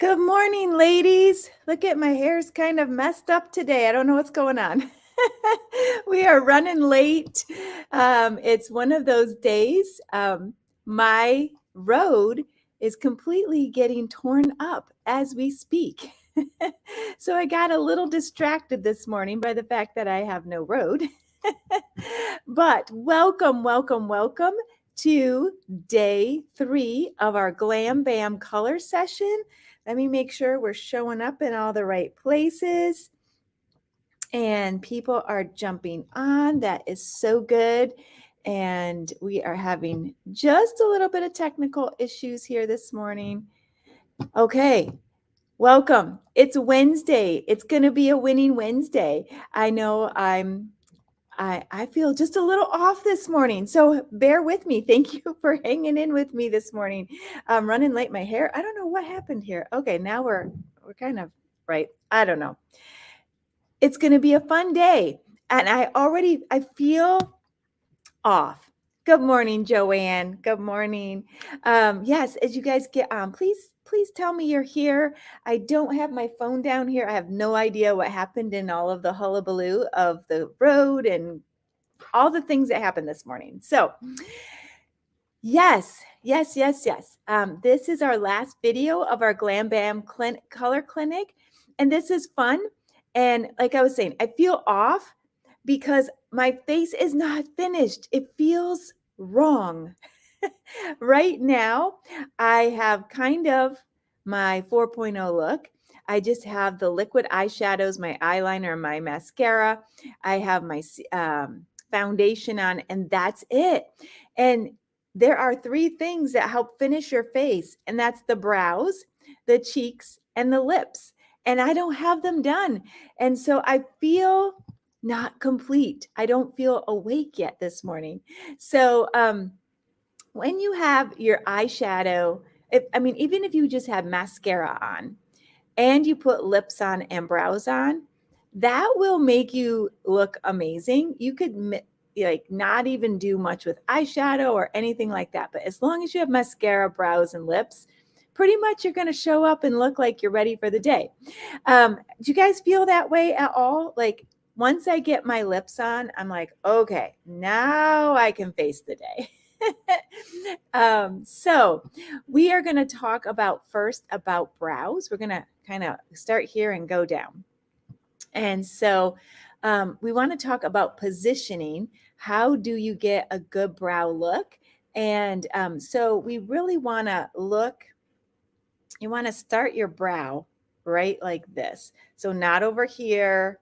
Good morning, ladies. Look at my hair's kind of messed up today. I don't know what's going on. We are running late. It's one of those days. My road is completely getting torn up as we speak. So I got a little distracted this morning by the fact that I have no road. But welcome to day 3 of our Glam-Bam color session. Let me make sure we're showing up in all the right places and people are jumping on. That is so good. And we are having just a little bit of technical issues here this morning. Okay, welcome. It's Wednesday. It's going to be a winning Wednesday. I know I feel just a little off this morning, so bear with me. Thank you for hanging in with me this morning. I'm running late. My hair, I don't know what happened here. Okay, now we're kind of right. I don't know. It's going to be a fun day, and I feel off. Good morning, Joanne. Good morning. Yes, as you guys get on, please tell me you're here. I don't have my phone down here. I have no idea what happened in all of the hullabaloo of the road and all the things that happened this morning. So yes. This is our last video of our Glam-Bam color clinic. And this is fun. And like I was saying, I feel off because my face is not finished. It feels wrong. Right now, I have kind of my 4.0 look. I just have the liquid eyeshadows, my eyeliner, my mascara. I have my foundation on, and that's it. And there are 3 things that help finish your face, and that's the brows, the cheeks, and the lips. And I don't have them done. And so I feel not complete. I don't feel awake yet this morning. So when you have your eyeshadow, even if you just have mascara on and you put lips on and brows on, that will make you look amazing. You could not even do much with eyeshadow or anything like that. But as long as you have mascara, brows, and lips, pretty much you're going to show up and look like you're ready for the day. Do you guys feel that way at all? Like once I get my lips on, I'm like, okay, now I can face the day. So we are going to talk first about brows. We're going to kind of start here and go down. And so we want to talk about positioning. How do you get a good brow look? And so we really want to you want to start your brow right like this. So not over here,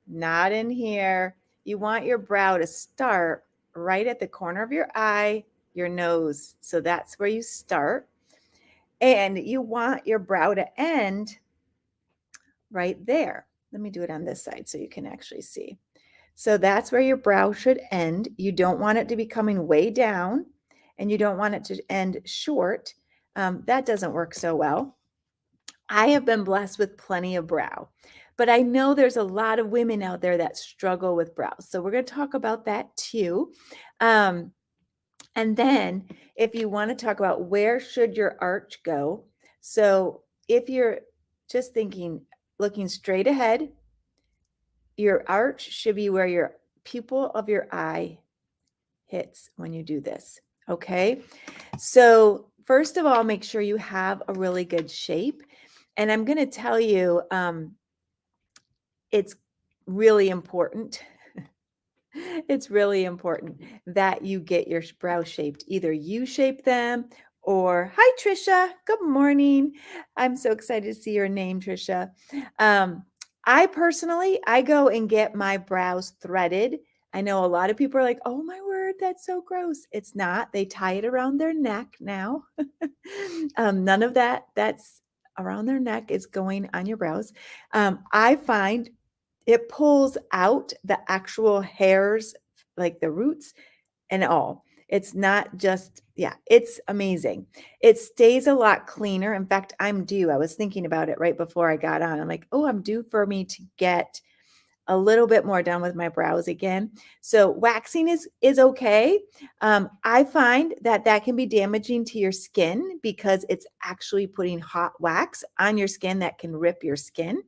not in here. You want your brow to start right at the corner of your eye, your nose. So that's where you start. And you want your brow to end right there. Let me do it on this side so you can actually see. So that's where your brow should end. You don't want it to be coming way down, and you don't want it to end short. That doesn't work so well. I have been blessed with plenty of brow, but I know there's a lot of women out there that struggle with brows. So we're going to talk about that too. And then if you want to talk about where should your arch go. So if you're just looking straight ahead, your arch should be where your pupil of your eye hits when you do this. Okay. So first of all, make sure you have a really good shape. And I'm going to tell you, it's really important. It's really important that you get your brows shaped. Either you shape them or, hi, Trisha. Good morning. I'm so excited to see your name, Trisha. I personally go and get my brows threaded. I know a lot of people are like, oh my word, that's so gross. It's not. They tie it around their neck now. None of that's around their neck is going on your brows. I find it pulls out the actual hairs, like the roots and all. It's not just, it's amazing. It stays a lot cleaner. In fact, I'm due. I was thinking about it right before I got on. I'm like, oh, I'm due for me to get a little bit more done with my brows again. So waxing is okay. I find that that can be damaging to your skin because it's actually putting hot wax on your skin that can rip your skin.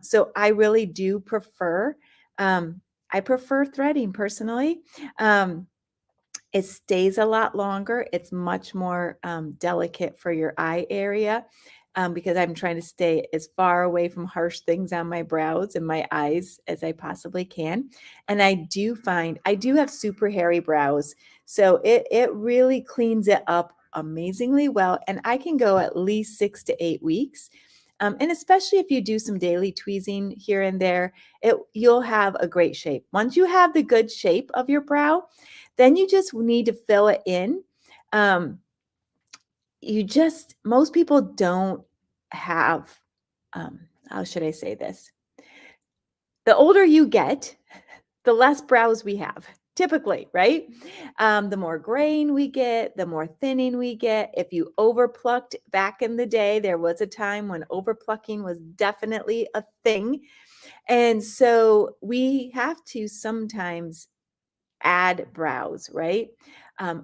So I really do prefer, I prefer threading personally. It stays a lot longer. It's much more delicate for your eye area because I'm trying to stay as far away from harsh things on my brows and my eyes as I possibly can. And I do find I do have super hairy brows, so it really cleans it up amazingly well. And I can go at least 6 to 8 weeks. And especially if you do some daily tweezing here and there, you'll have a great shape. Once you have the good shape of your brow, then you just need to fill it in. Most people don't have, how should I say this? The older you get, the less brows we have, typically, right? The more graying we get, the more thinning we get. If you overplucked back in the day, there was a time when overplucking was definitely a thing. And so we have to sometimes add brows, right?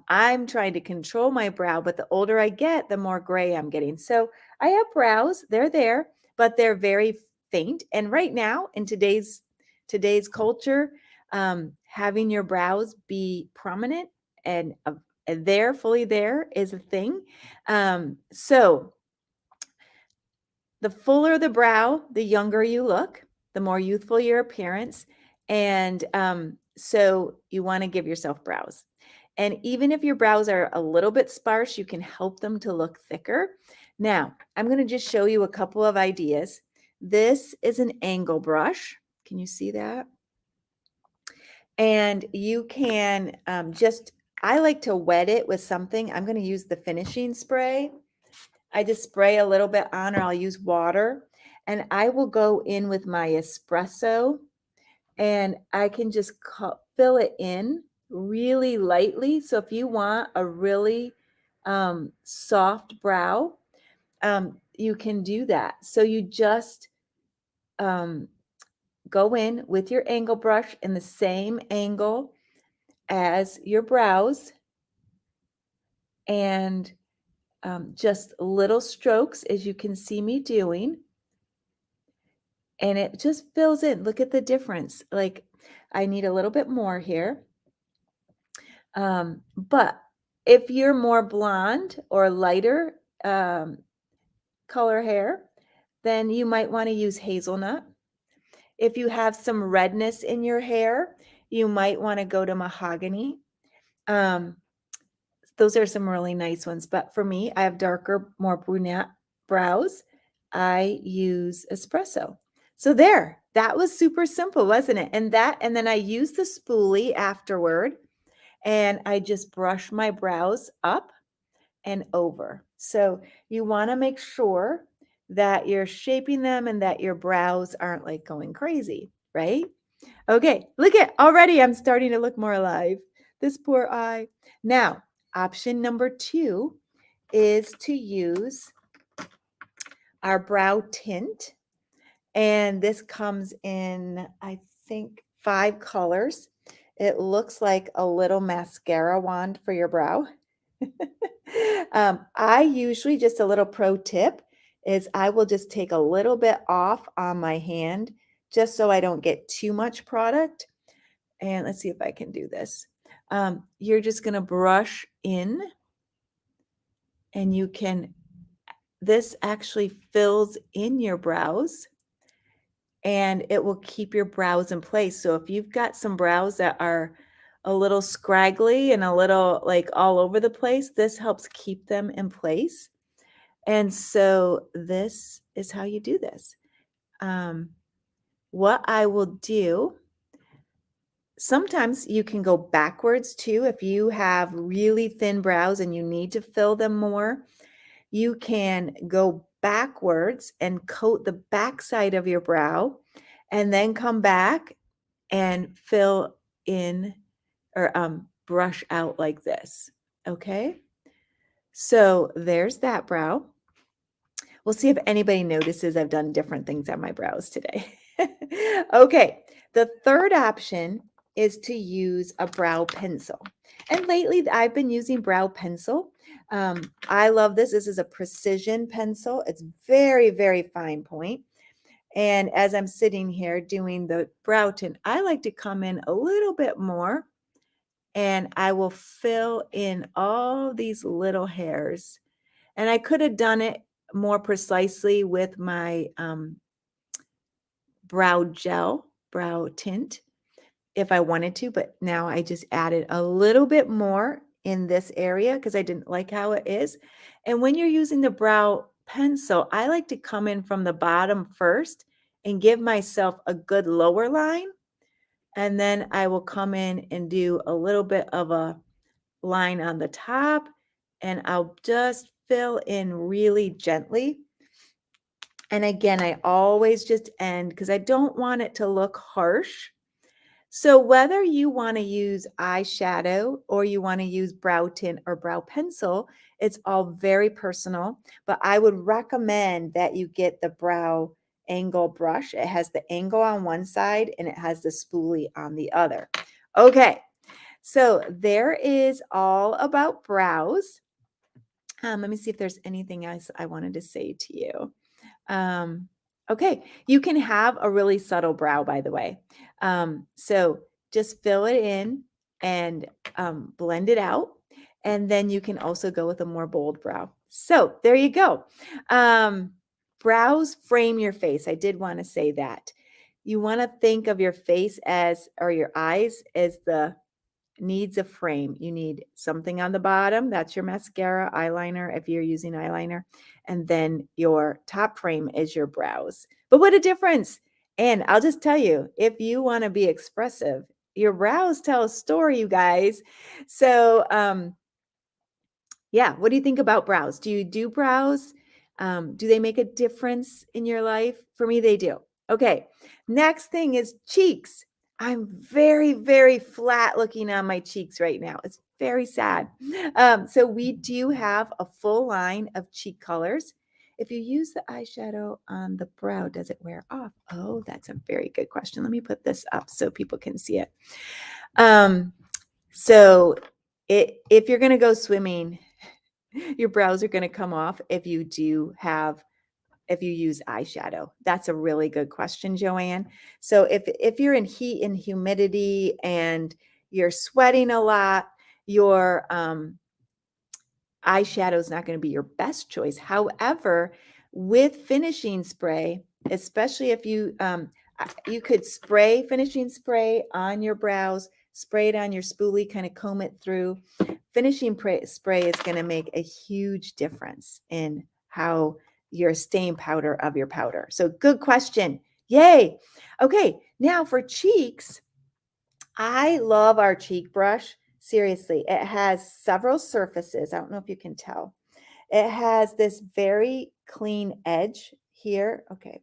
I'm trying to control my brow, but the older I get, the more gray I'm getting. So I have brows, they're there, but they're very faint. And right now in today's culture, having your brows be prominent and there, fully there is a thing. So the fuller the brow, the younger you look, the more youthful your appearance. And so you want to give yourself brows. And even if your brows are a little bit sparse, you can help them to look thicker. Now, I'm going to just show you a couple of ideas. This is an angle brush. Can you see that? And you can I like to wet it with something. I'm going to use the finishing spray. I just spray a little bit on, or I'll use water, and I will go in with my espresso, and I can just fill it in really lightly. So if you want a really soft brow, you can do that. So you just go in with your angle brush in the same angle as your brows, and just little strokes, as you can see me doing. And it just fills in. Look at the difference. Like, I need a little bit more here. But if you're more blonde or lighter color hair, then you might want to use hazelnut. If you have some redness in your hair, you might want to go to mahogany. Those are some really nice ones. But for me, I have darker, more brunette brows. I use espresso. So there, that was super simple, wasn't it? And then I use the spoolie afterward, and I just brush my brows up and over. So you want to make sure that you're shaping them and that your brows aren't like going crazy, right? Okay, look at already I'm starting to look more alive. This poor eye. Now, option number 2 is to use our brow tint. And this comes in, I think, 5 colors. It looks like a little mascara wand for your brow. I usually, just a little pro tip, is I will just take a little bit off on my hand just so I don't get too much product. And let's see if I can do this. You're just going to brush in, and this actually fills in your brows, and it will keep your brows in place. So if you've got some brows that are a little scraggly and a little like all over the place, this helps keep them in place. And so this is how you do this. What I will do, sometimes you can go backwards too. If you have really thin brows and you need to fill them more, you can go backwards and coat the backside of your brow and then come back and fill in, or brush out like this. Okay. So there's that brow. We'll see if anybody notices I've done different things on my brows today. Okay, the third option is to use a brow pencil. And lately I've been using brow pencil. I love this. This is a precision pencil. It's very, very fine point. And as I'm sitting here doing the brow tint, I like to come in a little bit more and I will fill in all these little hairs. And I could have done it more precisely with my brow gel, brow tint, if I wanted to, but now I just added a little bit more in this area because I didn't like how it is. And when you're using the brow pencil, I like to come in from the bottom first and give myself a good lower line. And then I will come in and do a little bit of a line on the top, and I'll just fill in really gently. And again, I always just end because I don't want it to look harsh. So whether you want to use eyeshadow or you want to use brow tint or brow pencil, it's all very personal, but I would recommend that you get the brow angle brush. It has the angle on one side and it has the spoolie on the other. Okay, so there is all about brows. Let me see if there's anything else I wanted to say to you. Okay, you can have a really subtle brow, by the way. So just fill it in and blend it out. And then you can also go with a more bold brow. So there you go. Brows frame your face. I did want to say that. You want to think of your face as, or your eyes as the needs a frame. You need something on the bottom. That's your mascara, eyeliner, if you're using eyeliner. And then your top frame is your brows. But what a difference. And I'll just tell you, if you want to be expressive, your brows tell a story, you guys. So, yeah, what do you think about brows? Do you do brows? Do they make a difference in your life? For me, they do. Okay, next thing is cheeks. I'm very, very flat looking on my cheeks right now. It's very sad. So we do have a full line of cheek colors. If you use the eyeshadow on the brow, does it wear off? Oh, that's a very good question. Let me put this up so people can see it. So if you're going to go swimming, your brows are going to come off if you use eyeshadow. That's a really good question, Joanne. So if you're in heat and humidity and you're sweating a lot, your eyeshadow is not going to be your best choice. However, with finishing spray, especially if you could spray finishing spray on your brows, spray it on your spoolie, kind of comb it through. Finishing spray is going to make a huge difference in how your stain powder of your powder. So good question. Yay. Okay, now for cheeks, I love our cheek brush. Seriously, it has several surfaces. I don't know if you can tell. It has this very clean edge here. Okay.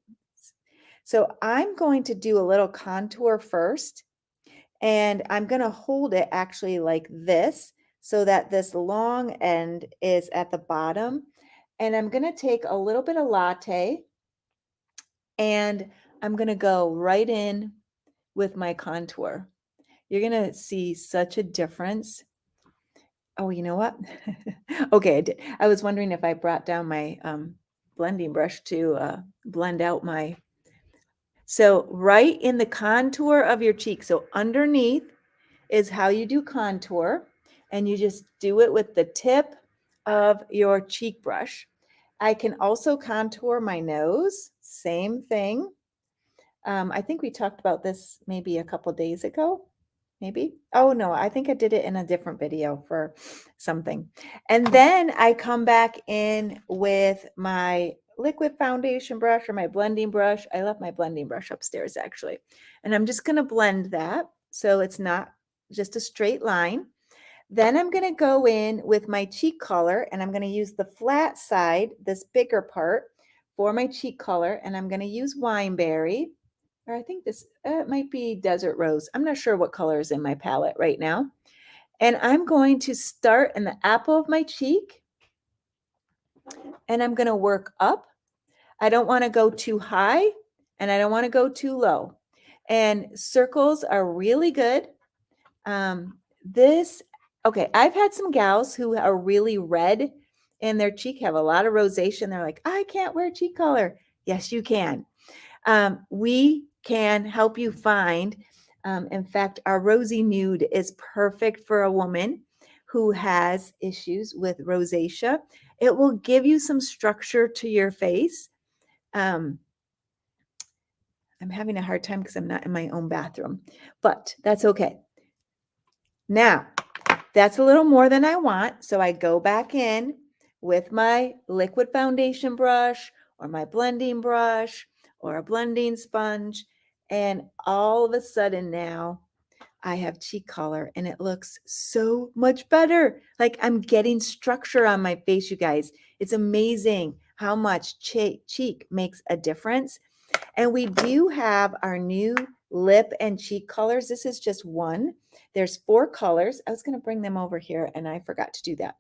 So I'm going to do a little contour first, and I'm going to hold it actually like this so that this long end is at the bottom. And I'm going to take a little bit of latte and I'm going to go right in with my contour. You're going to see such a difference. Oh, you know what? Okay, I was wondering if I brought down my blending brush to blend out my. So right in the contour of your cheek. So underneath is how you do contour, and you just do it with the tip of your cheek brush. I can also contour my nose, same thing. I think we talked about this maybe a couple days ago. Maybe. Oh no, I think I did it in a different video for something. And then I come back in with my liquid foundation brush or my blending brush. I left my blending brush upstairs actually. And I'm just going to blend that so it's not just a straight line. Then I'm going to go in with my cheek color and I'm going to use the flat side, this bigger part, for my cheek color. And I'm going to use Wineberry. Or I think this might be Desert Rose. I'm not sure what color is in my palette right now. And I'm going to start in the apple of my cheek. And I'm going to work up. I don't want to go too high and I don't want to go too low. And circles are really good. Okay, I've had some gals who are really red in their cheek, have a lot of rosacea. They're like, I can't wear cheek color. Yes, you can. We can help you find, in fact, our rosy nude is perfect for a woman who has issues with rosacea. It will give you some structure to your face. I'm having a hard time because I'm not in my own bathroom, but that's okay. Now, that's a little more than I want, so I go back in with my liquid foundation brush or my blending brush or a blending sponge, and all of a sudden now I have cheek color and it looks so much better. Like I'm getting structure on my face, you guys. It's amazing how much cheek makes a difference. And we do have our new lip and cheek colors. This is just one. There's 4 colors. I was going to bring them over here and I forgot to do that.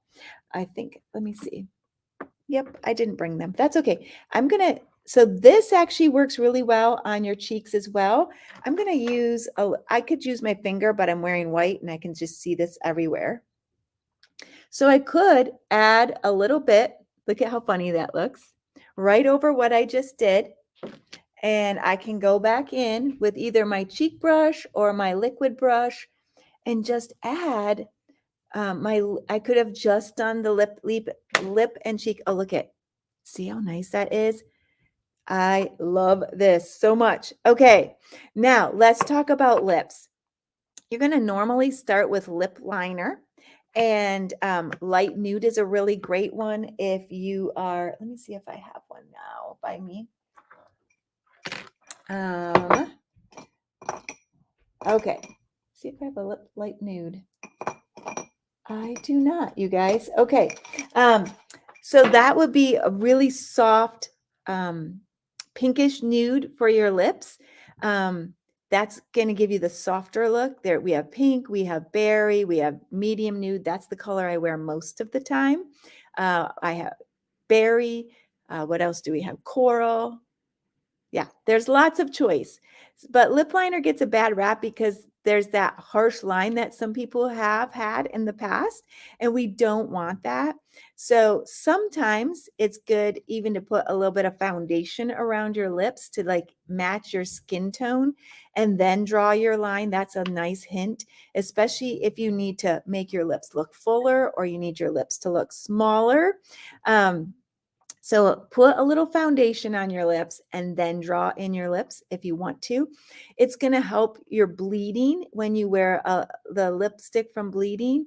I think, let me see. Yep, I didn't bring them. That's okay. So this actually works really well on your cheeks as well. I'm going to use, I could use my finger, but I'm wearing white and I can just see this everywhere. So I could add a little bit, look at how funny that looks, right over what I just did. And I can go back in with either my cheek brush or my liquid brush and just add I could have just done the lip and cheek. Oh, look at, see how nice that is? I love this so much. Okay, now let's talk about lips. You're going to normally start with lip liner, and light nude is a really great one if you are, let me see if I have one now by me. Okay, see if I have a light nude. I do not, you guys. Okay, so that would be a really soft pinkish nude for your lips. That's going to give you the softer look. There we have pink, we have berry, we have medium nude. That's the color I wear most of the time. I have berry. What else do we have? Coral. Yeah, there's lots of choice. But lip liner gets a bad rap because there's that harsh line that some people have had in the past, and we don't want that. So sometimes it's good even to put a little bit of foundation around your lips to like match your skin tone and then draw your line. That's a nice hint, especially if you need to make your lips look fuller or you need your lips to look smaller. So put a little foundation on your lips and then draw in your lips if you want to. It's going to help your bleeding when you wear the lipstick from bleeding.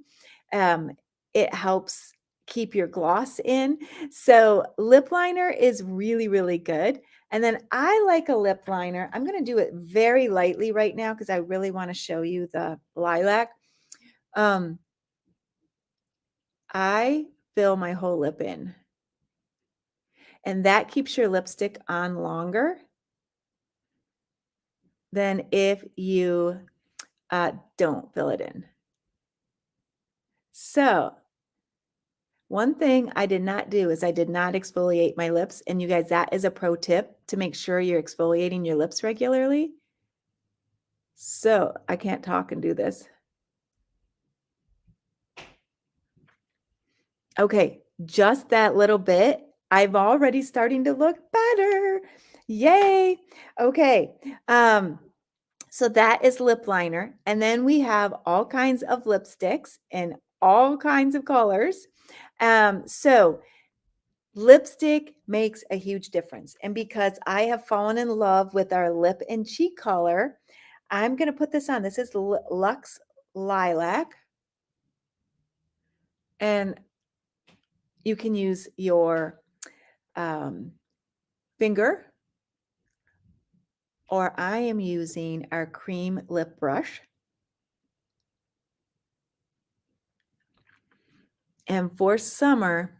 It helps keep your gloss in. So lip liner is really, really good. And then I like a lip liner. I'm going to do it very lightly right now because I really want to show you the lilac. I fill my whole lip in. And that keeps your lipstick on longer than if you don't fill it in. So one thing I did not do is I did not exfoliate my lips. And you guys, that is a pro tip to make sure you're exfoliating your lips regularly. So I can't talk and do this. Okay, just that little bit. I'm already starting to look better. Yay. Okay. So that is lip liner. And then we have all kinds of lipsticks in all kinds of colors. So lipstick makes a huge difference. And because I have fallen in love with our lip and cheek color, I'm going to put this on. This is Luxe Lilac. And you can use your finger, or I am using our cream lip brush. And for summer,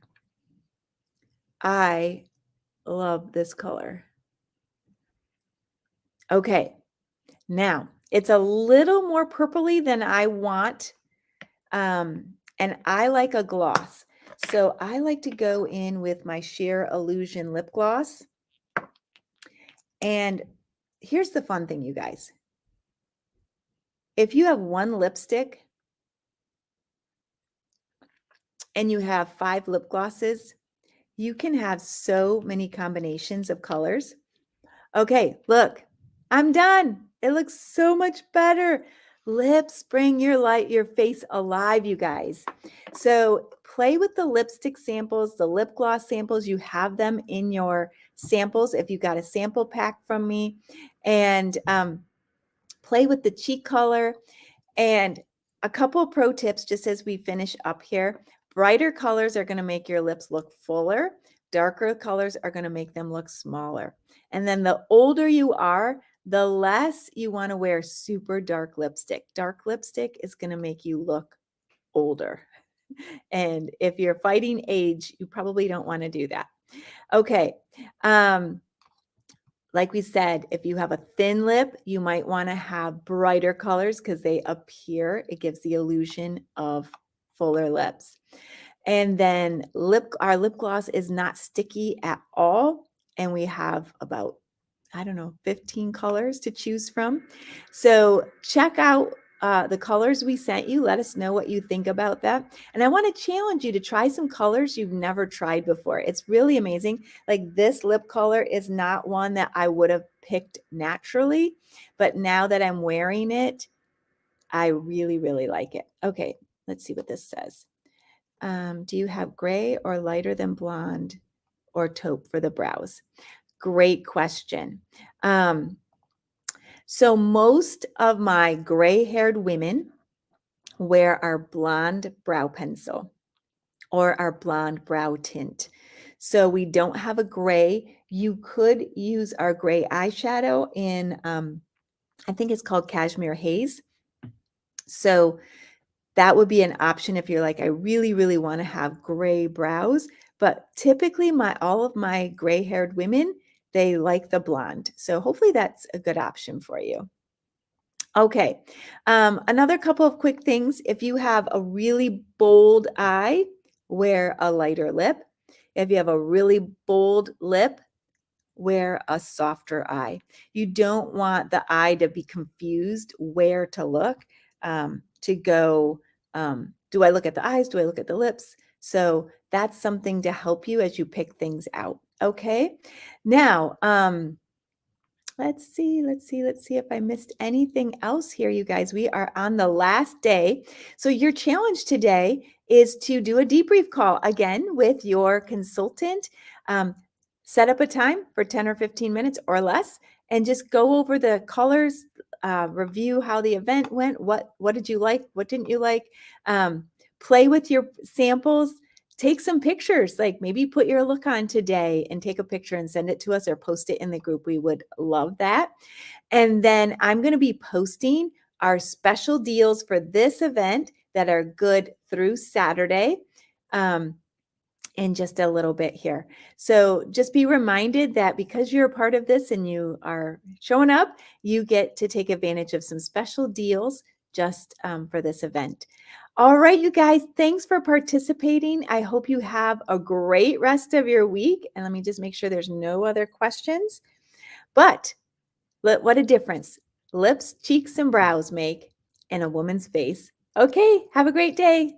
I love this color. Okay, now it's a little more purpley than I want, and I like a gloss. So I like to go in with my Sheer Illusion lip gloss. And here's the fun thing, you guys. If you have one lipstick and you have 5 lip glosses, you can have so many combinations of colors. Okay, look, I'm done. It looks so much better. Lips bring your face alive, you guys. So play with the lipstick samples, the lip gloss samples. You have them in your samples if you got a sample pack from me. And play with the cheek color. And a couple of pro tips just as we finish up here. Brighter colors are going to make your lips look fuller. Darker colors are going to make them look smaller. And then the older you are, the less you want to wear super dark lipstick. Dark lipstick is going to make you look older. And if you're fighting age, you probably don't want to do that. Okay. Like we said, if you have a thin lip, you might want to have brighter colors because they appear, it gives the illusion of fuller lips. And then our lip gloss is not sticky at all. And we have about, I don't know, 15 colors to choose from. So check out the colors we sent you. Let us know what you think about that. And I want to challenge you to try some colors you've never tried before. It's really amazing. Like this lip color is not one that I would have picked naturally, but now that I'm wearing it, I really, really like it. Okay, let's see what this says. Do you have gray or lighter than blonde or taupe for the brows? Great question. So most of my gray-haired women wear our blonde brow pencil or our blonde brow tint. So we don't have a gray. You could use our gray eyeshadow in, I think it's called Cashmere Haze. So that would be an option if you're like, I really, really want to have gray brows. But typically all of my gray-haired women, they like the blonde. So hopefully that's a good option for you. Okay, another couple of quick things. If you have a really bold eye, wear a lighter lip. If you have a really bold lip, wear a softer eye. You don't want the eye to be confused where to look, to go, do I look at the eyes? Do I look at the lips? So that's something to help you as you pick things out. Okay, now, let's see if I missed anything else here, you guys. We are on the last day. So your challenge today is to do a debrief call again with your consultant. Set up a time for 10 or 15 minutes or less and just go over the colors, review how the event went. What did you like? What didn't you like? Play with your samples. Take some pictures, like maybe put your look on today and take a picture and send it to us or post it in the group. We would love that. And then I'm going to be posting our special deals for this event that are good through Saturday. In just a little bit here. So just be reminded that because you're a part of this and you are showing up, you get to take advantage of some special deals just for this event. All right, you guys, thanks for participating. I hope you have a great rest of your week. And let me just make sure there's no other questions. But what a difference lips, cheeks, and brows make in a woman's face. Okay, have a great day.